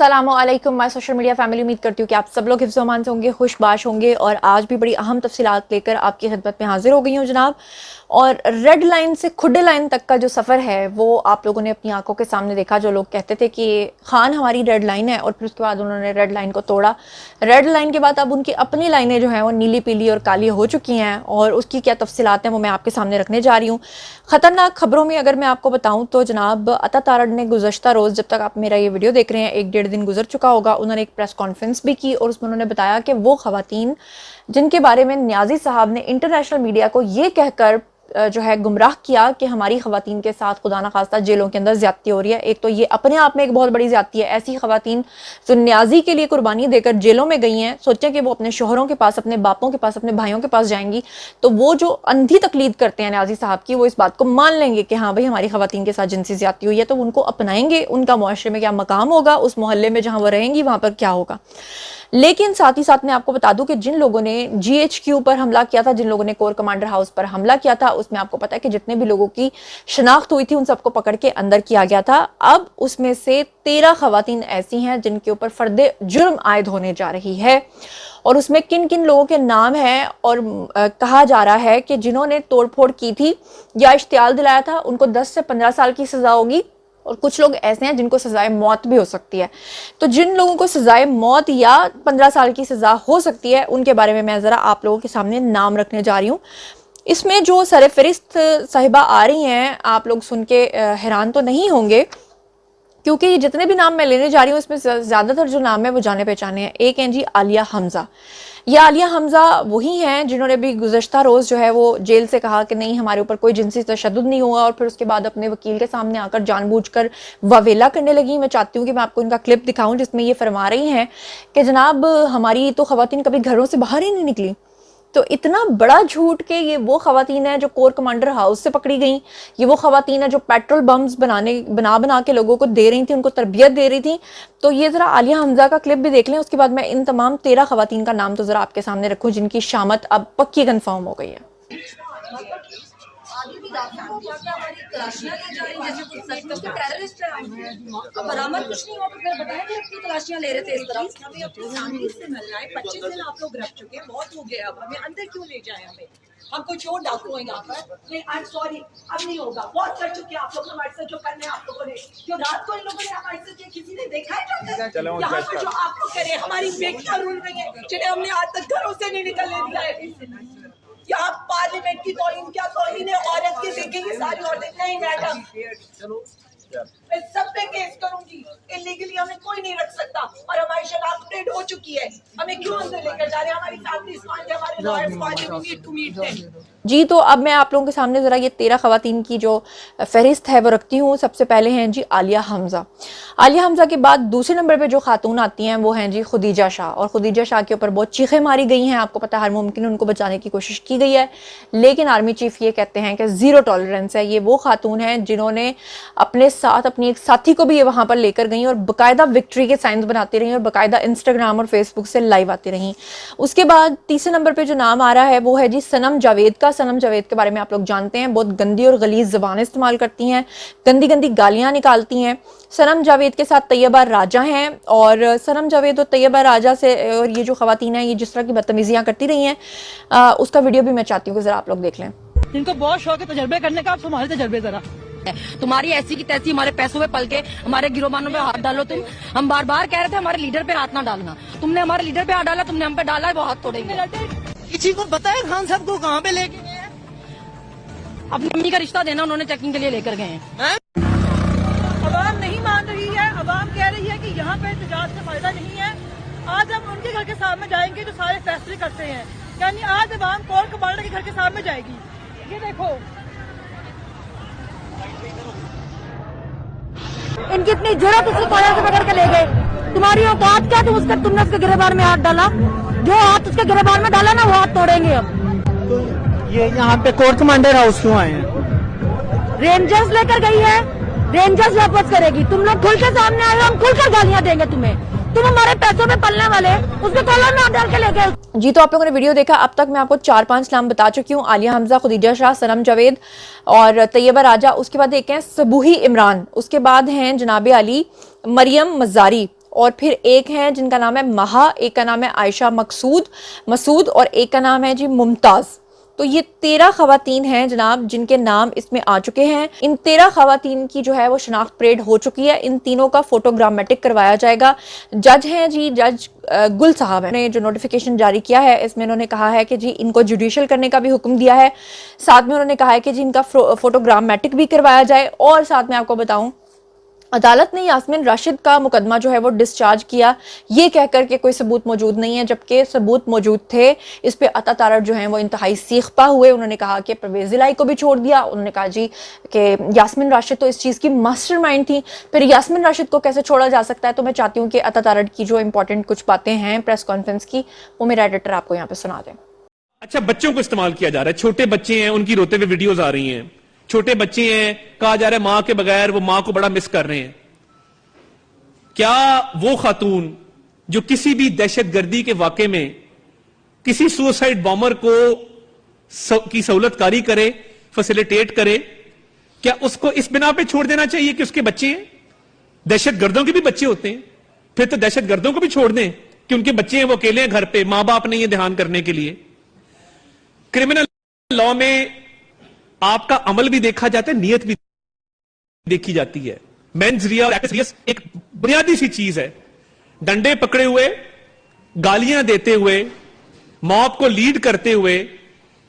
अस्सलामुअलैकुम my social media family. उम्मीद करती हूँ कि आप सब लोग हिफ्ज़ अमान से होंगे, खुशबाश होंगे और आज भी बड़ी अहम तफसीलात लेकर आपकी खिदमत में हाजिर हो गई हूँ जनाब। और रेड लाइन से खुडे लाइन तक का जो सफ़र है वो आप लोगों ने अपनी आंखों के सामने देखा। जो लोग कहते थे कि खान हमारी रेड लाइन है और फिर उसके बाद उन्होंने रेड लाइन को तोड़ा। रेड लाइन के बाद अब उनकी अपनी लाइनें जो हैं वो नीली पीली और काली हो चुकी हैं और उसकी क्या तफसीलात हैं वो मैं आपके सामने रखने जा रही हूँ। ख़तरनाक खबरों में अगर मैं आपको बताऊँ तो जनाब अता तारड़ ने गुज़श्ता रोज़, जब तक आप मेरा ये वीडियो देख रहे हैं 1-1.5 दिन गुजर चुका होगा, उन्होंने एक प्रेस कॉन्फ्रेंस भी की और उसमें उन्होंने बताया कि वो ख़वातीन जिनके बारे में न्याज़ी साहब ने इंटरनेशनल मीडिया को ये कहकर जो है गुमराह किया कि हमारी ख़वातीन के साथ खुदा न खास्ता जेलों के अंदर ज़्यादती हो रही है। एक तो ये अपने आप में एक बहुत बड़ी ज़्यादती है। ऐसी ख़वातीन जो न्याज़ी के लिए कुर्बानी देकर जेलों में गई हैं, सोचें कि वो अपने शोहरों के पास, अपने बापों के पास, अपने भाइयों के पास जाएंगी तो वो जो अंधी तकलीद करते हैं न्याज़ी साहब की, वो इस बात को मान लेंगे कि हाँ भाई हमारी ख़वातीन के साथ जिनसी ज़्यादती हुई है, तो उनको अपनाएंगे। उनका मुआशरे में क्या मकाम होगा, उस मोहल्ले में जहाँ वो रहेंगी वहाँ पर क्या होगा। लेकिन साथ ही साथ मैं आपको बता दूं कि जिन लोगों ने GHQ पर हमला किया था, जिन लोगों ने कोर कमांडर हाउस पर हमला किया था, उसमें आपको पता है कि जितने भी लोगों की शनाख्त हुई थी उन सबको पकड़ के अंदर किया गया था। अब उसमें से 13 खवातीन ऐसी हैं जिनके ऊपर फर्दे जुर्म आयद होने जा रही है और उसमें किन किन लोगों के नाम हैं और कहा जा रहा है कि जिन्होंने तोड़फोड़ की थी या इश्तियाल दिलाया था उनको 10 से 15 साल की सजा होगी और कुछ लोग ऐसे हैं जिनको सजाए मौत भी हो सकती है। तो जिन लोगों को सजाए मौत या 15 साल की सजा हो सकती है उनके बारे में मैं ज़रा आप लोगों के सामने नाम रखने जा रही हूँ। इसमें जो सरफहरिस्त साहिबा आ रही हैं, आप लोग सुन के हैरान तो नहीं होंगे क्योंकि जितने भी नाम मैं लेने जा रही हूँ इसमें ज़्यादातर जो नाम है वो जाने पहचाने हैं। एक हैं जी आलिया हमज़ा। ये आलिया हमज़ा वही हैं जिन्होंने भी गुज़श्ता रोज़ जो है वो जेल से कहा कि नहीं हमारे ऊपर कोई जिनसी तशद्दुद नहीं हुआ और फिर उसके बाद अपने वकील के सामने आकर जानबूझकर वावेला करने लगी। मैं चाहती हूँ कि मैं आपको इनका क्लिप दिखाऊँ जिसमें ये फरमा रही हैं कि जनाब हमारी तो ख़वातीन कभी घरों से बाहर ही नहीं निकली। तो इतना बड़ा झूठ के ये वो ख़वातीन है जो कोर कमांडर हाउस से पकड़ी गई, ये वो ख़वातीन है जो पेट्रोल बम्स बना के लोगों को दे रही थी, उनको तरबियत दे रही थी। तो ये ज़रा आलिया हमज़ा का क्लिप भी देख लें, उसके बाद मैं इन तमाम 13 ख़वातीन का नाम तो ज़रा आपके सामने रखूँ जिनकी शामत अब पक्की कन्फर्म हो गई है। बरामद कुछ नहीं हुआ तो फिर बताएं कि अपनी तलाशियां ले रहे थे इस तरह। हमें अपनी फैमिली से मिलना है। 25 दिन आप लोग रह चुके हैं, बहुत हो गया। अब हमें अंदर क्यों ले जाए? हमें हम कोई चोर डाकू हैं यहाँ पर? नहीं, आई एम सॉरी, अब नहीं होगा। बहुत कर चुके हैं आप लोग हमारे साथ, जो करने आप लोगों ने, जो रात को इन लोगों ने हमारे साथ किया, किसी ने देखा है जाकर? यहाँ पर जो आप लोग करें, हमारी बेटियां रूल रही है जिन्हें हमने आज तक घरों से नहीं निकलने दिया है। यहाँ पार्लियामेंट की तौहीन, क्या तौहीन है औरत की? देखेंगे सारी औरतें। नहीं मैडम, मैं सब पे केस करूंगी। इलीगली हमें कोई नहीं रख सकता और हमारी शनाख्त अपडेट हो चुकी है। हमें क्यों अंदर लेकर जा रहे हैं? हमारी फैमिली मान, हमारे लॉयर्स मान, we need to meet them. जी, तो अब मैं आप लोगों के सामने ज़रा ये 13 ख़वातीन की जो फहरिस्त है वो रखती हूँ। सबसे पहले हैं जी आलिया हमज़ा। आलिया हमज़ा के बाद दूसरे नंबर पे जो खातून आती हैं वो हैं जी खुदीजा शाह। और खुदीजा शाह के ऊपर बहुत चीखें मारी गई हैं। आपको पता है हर मुमकिन उनको बचाने की कोशिश की गई है, लेकिन आर्मी चीफ ये कहते हैं कि ज़ीरो टॉलरेंस है। ये वो खातून हैं जिन्होंने अपने साथ अपनी एक साथी को भी ये वहाँ पर लेकर गई और बाकायदा विक्ट्री के साइंस बनाती रही और बाकायदा इंस्टाग्राम और फेसबुक से लाइव आती रही। उसके बाद तीसरे नंबर पर जो नाम आ रहा है वो है जी सनम जावेद का। सनम जावेद के बारे में आप लोग जानते हैं, बहुत गंदी और गलीज ज़बान इस्तेमाल करती हैं, गंदी गंदी गालियां निकालती हैं। सनम जावेद के साथ तैयबा राजा हैं और सनम जावेद और तैयबा राजा से और ये जो ख़वातीन हैं ये जिस तरह की बदतमीजियां करती रही हैं उसका वीडियो भी मैं चाहती हूँ कि ज़रा आप लोग देख लें। इनको बहुत शौक है तजर्बे करने का, आप हमारे तजर्बे जरा। तुम्हारी ऐसी की तैसी हमारे पैसों पे पल के हमारे गिरोबानों पे हाथ डालो तुम। हम बार बार कह रहे थे हमारे लीडर पे हाथ ना डालना, तुमने हमारे लीडर पे हाथ डाला, तुमने हम पे डाला है, वो हाथ तोड़ेंगे। किसी को पता है खान साहब को कहाँ पे लेके गए हैं? अपनी मम्मी का रिश्ता देना उन्होंने चेकिंग के लिए लेकर गए हैं। अवाम नहीं मान रही है, अवाम कह रही है कि यहाँ पे एहतजाज से फायदा नहीं है। आज हम उनके घर के सामने जाएंगे जो सारे फैसले करते हैं, यानी आज अवाम कोर कमांडर के घर के सामने जाएगी। ये देखो इनकी इतनी जरूरत, उसको पाया से पकड़ के ले गए। तुम्हारी औकात क्या? तुमने उसके गिरबान में हाथ डाला, जो हाथ उसके गिरबान में डाला ना वो हाथ तोड़ेंगे हम। तो ये यहाँ पे कोर कमांडर हाउस क्यों आए हैं? रेंजर्स लेकर गई है, रेंजर्स वापस करेगी। तुम लोग खुल के सामने आए हो, हम खुलकर गालियां देंगे तुम्हें। तुम हमारे पैसों में पलने वाले, उसके कॉलर में हाथ डाल के ले गए। जी, तो आप लोगों ने वीडियो देखा। अब तक मैं आपको 4-5 नाम बता चुकी हूँ, आलिया हमज़ा, खुदीजा शाह, सनम जावेद और तैयबा राजा। उसके बाद एक हैं सबूही इमरान, उसके बाद हैं जनाब अली, मरियम मज़ारी और फिर एक है जिनका नाम है महा, एक का नाम है आयशा मसूद और एक का नाम है जी मुमताज़। तो ये 13 खवातीन हैं जनाब जिनके नाम इसमें आ चुके हैं। इन 13 खवातीन की जो है वो शनाख्त परेड हो चुकी है। इन तीनों का फोटोग्रामेटिक करवाया जाएगा। जज हैं जी जज गुल साहब ने जो नोटिफिकेशन जारी किया है इसमें उन्होंने कहा है कि जी इनको जुडिशियल करने का भी हुक्म दिया है। साथ में उन्होंने कहा है कि जी इनका फोटोग्रामेटिक भी करवाया जाए। और साथ में आपको बताऊं, अदालत ने यास्मीन राशिद का मुकदमा जो है वो डिस्चार्ज किया, ये कहकर के कोई सबूत मौजूद नहीं है, जबकि सबूत मौजूद थे। इस पे अता तारड़ जो हैं वो इंतहाई सीखपा हुए। उन्होंने कहा कि परवेज़ इलाही को भी छोड़ दिया। उन्होंने कहा जी कि यास्मीन राशिद तो इस चीज़ की मास्टरमाइंड थी, फिर यास्मीन राशिद को कैसे छोड़ा जा सकता है। तो मैं चाहती हूँ कि अता तारड़ की जो इंपॉर्टेंट कुछ बातें हैं प्रेस कॉन्फ्रेंस की, वो मेरा एडिटर आपको यहाँ पे सुना दें। अच्छा, बच्चों को इस्तेमाल किया जा रहा है, छोटे बच्चे हैं, उनकी रोते हुए वीडियोज आ रही हैं, छोटे बच्चे हैं, कहा जा रहा है मां के बगैर वो मां को बड़ा मिस कर रहे हैं। क्या वो खातून जो किसी भी दहशतगर्दी के वाकये में किसी सुसाइड बॉम्बर को की सहूलतकारी करे, फैसिलिटेट करे, क्या उसको इस बिना पे छोड़ देना चाहिए कि उसके बच्चे हैं? दहशतगर्दों के भी बच्चे होते हैं, फिर तो दहशतगर्दों को भी छोड़ दें कि उनके बच्चे हैं, वो अकेले हैं घर पे, मां बाप नहीं है ध्यान करने के लिए। क्रिमिनल लॉ में आपका अमल भी देखा जाता है, नियत भी देखी जाती है। मेंस रिया और एक्स रियस एक बुनियादी सी चीज है। डंडे पकड़े हुए, गालियां देते हुए, मॉब को लीड करते हुए,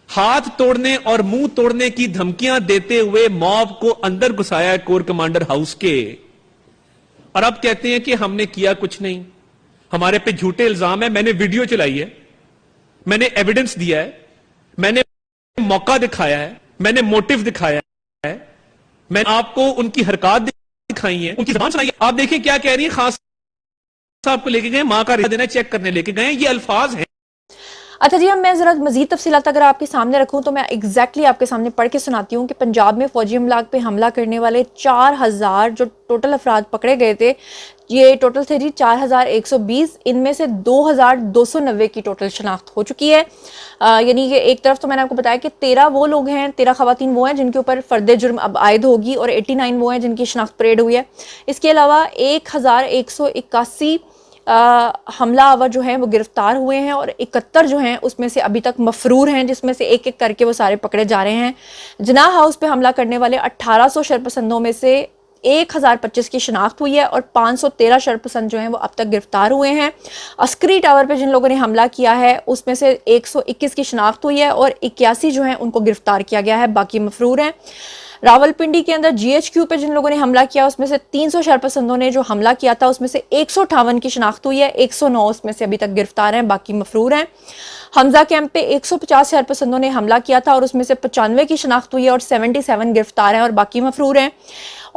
हाथ तोड़ने और मुंह तोड़ने की धमकियां देते हुए मॉब को अंदर घुसाया कोर कमांडर हाउस के, और अब कहते हैं कि हमने किया कुछ नहीं, हमारे पे झूठे इल्जाम है। मैंने वीडियो चलाई है, मैंने एविडेंस दिया है, मैंने मौका दिखाया है, मैंने मोटिव दिखाया है, मैंने आपको उनकी हरकत दिखाई है, उनकी ज़बान सुनाई है। आप देखें क्या कह रही है। खास साहब को लेके गए, मां का रिश्ता देना चेक करने लेके गए, ये अल्फाज हैं। अच्छा जी, अब मैं ज़रा मज़ीद तफसीलात अगर आपके सामने रखूँ तो मैं एग्जैक्टली आपके सामने पढ़ के सुनाती हूँ कि पंजाब में फौजी अमलाक पे हमला करने वाले 4000 जो टोटल अफराद पकड़े गए थे, ये टोटल थे जी 4120। इनमें से 2290 की टोटल शनाख्त हो चुकी है। यानी कि एक तरफ तो मैंने आपको बताया कि 13 वो लोग हैं, 13 खवातीन वो हैं जिनके ऊपर फ़र्द जुर्म अब आयद होगी, और 89 वो हैं जिनकी शनाख्त परेड हुई है। इसके अलावा 1181 हमला आवर जो हैं वो गिरफ्तार हुए हैं, और 71 जो हैं उसमें से अभी तक मफरूर हैं, जिसमें से एक एक करके वो सारे पकड़े जा रहे हैं। जिनाह हाउस पे हमला करने वाले 1800 शरपसंदों में से 1025 की शनाख्त हुई है, और 513 शरपसंद जो हैं वो अब तक गिरफ्तार हुए हैं। अस्करी टावर पे जिन लोगों ने हमला किया है उसमें से 121 की शनाख्त हुई है, और 81 जो हैं उनको गिरफ्तार किया गया है, बाकी मफरूर हैं। रावलपिंडी के अंदर GHQ पे जिन लोगों ने हमला किया उसमें से 300 शरपसंदों ने जो हमला किया था उसमें से 158 की शनाख्त हुई है, 109 उसमें से अभी तक गिरफ्तार हैं, बाकी मफरूर हैं। हमजा कैंप पे 150 शरपसंदों ने हमला किया था और उसमें से 95 की शनाख्त हुई है, और 77 गिरफ्तार हैं और बाकी मफरूर हैं।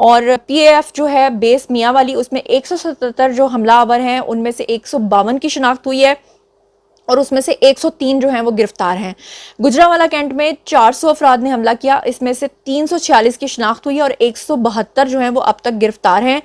और PAF जो है बेस मियाँ वाली, उसमें 177 जो हमला आवर हैं उनमें से 152 की शनाख्त हुई है, और उसमें से 103 जो हैं वो गिरफ्तार हैं। गुजरांवाला कैंट में 400 अफराद ने हमला किया, इसमें से 346 की शनाख्त हुई है, और 172 जो हैं वो अब तक गिरफ्तार हैं।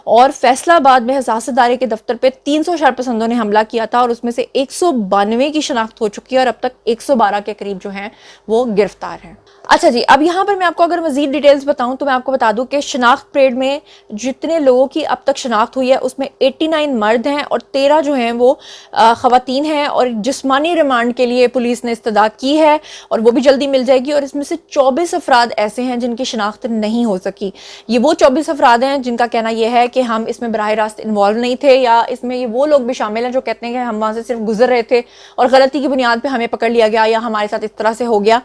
और फैसलाबाद में हसास इदारे के दफ्तर पे 300 शरपसंदों ने हमला किया था, और उसमें से 192 की शनाख्त हो चुकी है, और अब तक 112 के करीब जो हैं वो गिरफ्तार हैं। अच्छा जी, अब यहाँ पर मैं आपको अगर मजीद डिटेल्स बताऊँ तो मैं आपको बता दूँ कि शनाख्त परेड में जितने लोगों की अब तक शनाख्त हुई है उसमें 89 मर्द हैं और 13 जो हैं वो ख़वातीन हैं, और जिस्मानी रिमांड के लिए पुलिस ने इस्तदा की है और वो भी जल्दी मिल जाएगी। और इसमें से 24 अफराद ऐसे हैं जिनकी शनाख्त नहीं हो सकी। ये वो 24 अफराद हैं जिनका कहना यह है कि हम इसमें बराह रास्त इन्वॉल्व नहीं थे, या इसमें ये वो लोग भी शामिल हैं जो कहते हैं कि हम वहाँ से सिर्फ गुजर रहे थे और गलती की बुनियाद पर हमें पकड़ लिया गया, या हमारे साथ इस तरह से हो गया।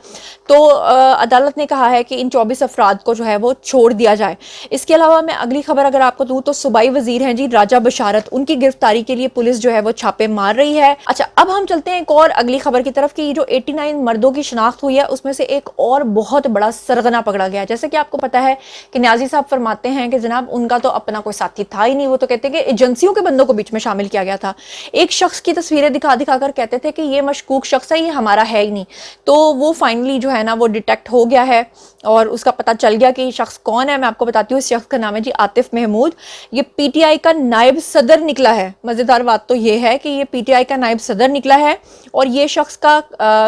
तो अदालत ने कहा है कि इन 24 अफराद को जो है वो छोड़ दिया जाए। इसके अलावा मैं अगली खबर अगर आपको दूँ तो सूबाई वजीर हैं जी राजा बशारत, उनकी गिरफ्तारी के लिए पुलिस जो है वो छापे मार रही है। अच्छा, अब हम चलते हैं एक और अगली खबर की तरफ कि जो 89 मर्दों की शनाख्त हुई है उसमें से एक और बहुत बड़ा सरगना पकड़ा गया। जैसे कि आपको पता है कि न्याजी साहब फरमाते हैं कि जनाब उनका तो अपना कोई साथी था ही नहीं, वो तो कहते हैं कि एजेंसियों के बंदों को बीच में शामिल किया गया था। एक शख्स की तस्वीरें दिखा दिखाकर कहते थे कि ये मशकूक शख्स है, ये हमारा है ही नहीं। तो वो फाइनली जो है ना वो डिटेक्ट हो गया है और उसका पता चल गया कि ये शख्स कौन है। मैं आपको बताती हूँ, इस शख्स का नाम है जी आतिफ महमूद। ये PTI का नायब सदर निकला है। मजेदार बात तो ये है कि ये PTI का नायब सदर अंदर निकला है। और ये शख्स का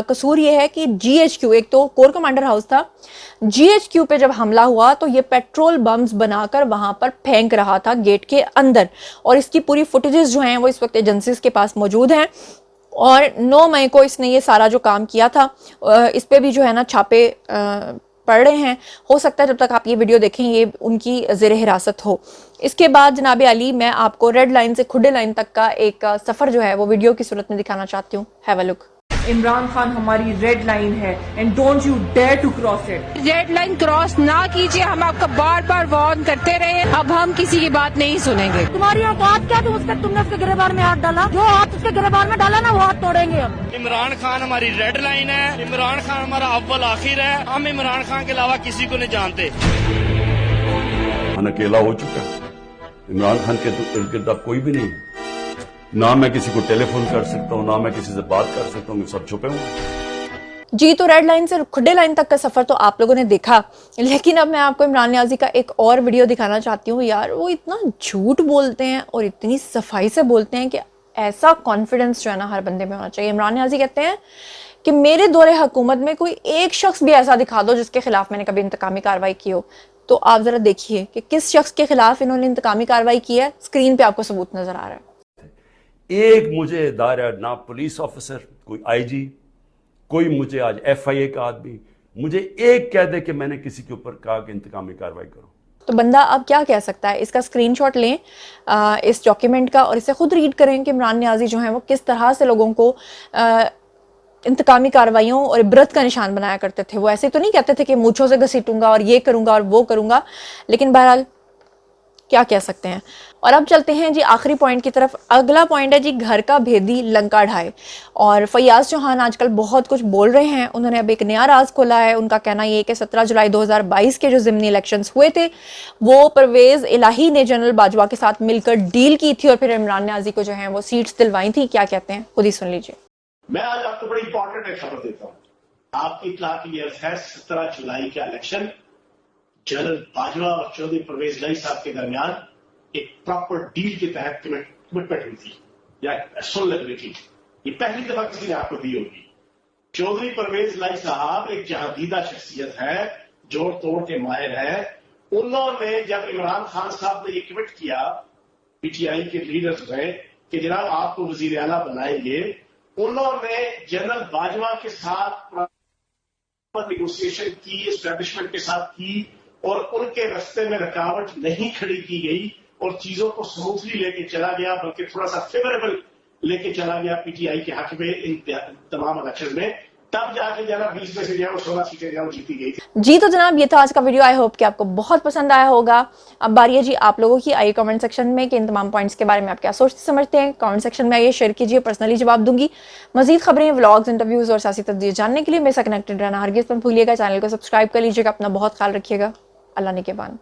कसूर ये है कि GHQ, एक तो कोर कमांडर हाउस था, GHQ पे जब हमला हुआ तो ये पेट्रोल बम्स बनाकर वहां पर फेंक रहा था गेट के अंदर। और इसकी पूरी फुटेजेस जो हैं वो इस वक्त एजेंसीज के पास मौजूद हैं। और 9 मई को इसने ये सारा जो काम किया था, इस पे भी जो है ना छापे पड़ रहे हैं। हो सकता है जब तक आप ये वीडियो देखें ये उनकी ज़ेर हिरासत हो। इसके बाद जनाब अली, मैं आपको रेड लाइन से खुडे लाइन तक का एक सफ़र जो है वो वीडियो की सूरत में दिखाना चाहती हूँ। Have a look. Imran Khan हमारी रेड लाइन है and don't you dare to cross it. Red line cross ना कीजिए, हम आपको बार बार वार्न करते रहे, अब हम किसी की बात नहीं सुनेंगे। तुम्हारी औकात क्या, तुमने उसके गिरबान में हाथ डाला? जो हाथ उसके गिरबान में डाला ना वो हाथ तोड़ेंगे हम। इमरान खान हमारी रेड लाइन है, इमरान खान हमारा अव्वल आखिर है, हम इमरान खान के अलावा किसी को नहीं जानते। अकेला हो चुका, इमरान खान के इर्द कोई भी नहीं है, ना मैं किसी को टेलीफोन कर सकता हूँ, ना मैं किसी से बात कर सकता हूँ, सब छुपे हुए। जी, तो रेड लाइन से खुडे लाइन तक का सफर तो आप लोगों ने देखा, लेकिन अब मैं आपको इमरान नियाजी का एक और वीडियो दिखाना चाहती हूँ। यार वो इतना झूठ बोलते हैं और इतनी सफाई से बोलते हैं कि ऐसा कॉन्फिडेंस जो है ना हर बंदे में होना चाहिए। इमरान नियाजी कहते हैं कि मेरे दौरे हुकूमत में कोई एक शख्स भी ऐसा दिखा दो जिसके खिलाफ मैंने कभी इंतकामी कार्रवाई की हो। तो आप जरा देखिए कि किस शख्स के खिलाफ इन्होंने इंतकामी कार्रवाई की है। स्क्रीन पे आपको सबूत नजर आ रहा है। एक मुझे दायरा, ना पुलिस ऑफिसर, कोई IG, कोई मुझे आज FIA का आदमी मुझे एक कह दे कि मैंने किसी के ऊपर कहा कि इंतकामी कार्रवाई करो। तो बंदा अब क्या कह सकता है? इसका स्क्रीनशॉट लें इस डॉक्यूमेंट का और इसे खुद रीड करें कि इमरान नियाजी जो है वो किस तरह से लोगों को इंतकामी कार्रवाइयों और इबरत का निशान बनाया करते थे। वो ऐसे तो नहीं कहते थे कि मूंछों से घसीटूंगा और ये करूंगा और वो करूंगा, लेकिन बहरहाल क्या कह सकते हैं। और अब चलते हैं जी आखिरी पॉइंट की तरफ। अगला पॉइंट है जी घर का भेदी लंका ढाए। और फैयाज चौहान आजकल बहुत कुछ बोल रहे हैं। उन्होंने अब एक नया राज खोला है। उनका कहना ये है कि 17 जुलाई 2022 के जो ज़िमनी इलेक्शंस हुए थे वो परवेज़ इलाही ने जनरल बाजवा के साथ मिलकर डील की थी और फिर इमरान नियाजी को जो है वो सीट्स दिलवाई थी। क्या कहते हैं खुद ही सुन लीजिए। मैं आज आपको बड़ी इंपॉर्टेंट एक खबर देता हूं। आपकी इत्तला के लिए है 17 जुलाई का इलेक्शन जनरल बाजवा और चौधरी परवेज इलाही साहब के दरमियान एक प्रॉपर डील के तहत कमिटमेंट हुई थी या सुन लग रही थी। ये पहली दफा किसी ने आपको दी होगी। चौधरी परवेज इलाही साहब एक जहादीदा शख्सियत है, जोड़ तोड़ के माहिर है। उन्होंने जब इमरान खान साहब ने ये कमिट किया PTI के लीडर्स ने कि जनाब आपको वजीर आला बनाएंगे, उन्होंने जनरल बाजवा के साथ नेगोशिएशन की, एस्टैब्लिशमेंट के साथ की और उनके रास्ते में रुकावट नहीं खड़ी की गई और चीजों को स्मूथली लेके चला गया, बल्कि थोड़ा सा फेवरेबल लेके चला गया PTI के हक में इन तमाम इलेक्शन में। तब जाके जनाब 20 में से जो 16 सीटें जो जीती गई थी। जी तो जनाब ये था आज का वीडियो। आई होप कि आपको बहुत पसंद आया होगा। अब बारी है जी आप लोगों की। आइए कमेंट सेक्शन में कि इन तमाम पॉइंट्स के बारे में आप क्या सोचते समझते हैं। कमेंट सेक्शन में आइए, शेयर कीजिए, पर्सनली जवाब दूंगी। मजीद खबरें, व्लॉग्स, इंटरव्यूज और सियासी तस्दीर जानने के लिए मेरे साथ कनेक्टेड रहना हरगिज़ मत भूलिएगा। चैनल को सब्सक्राइब कर लीजिएगा। अपना बहुत ख्याल रखिएगा। अल्लाह निगहबान।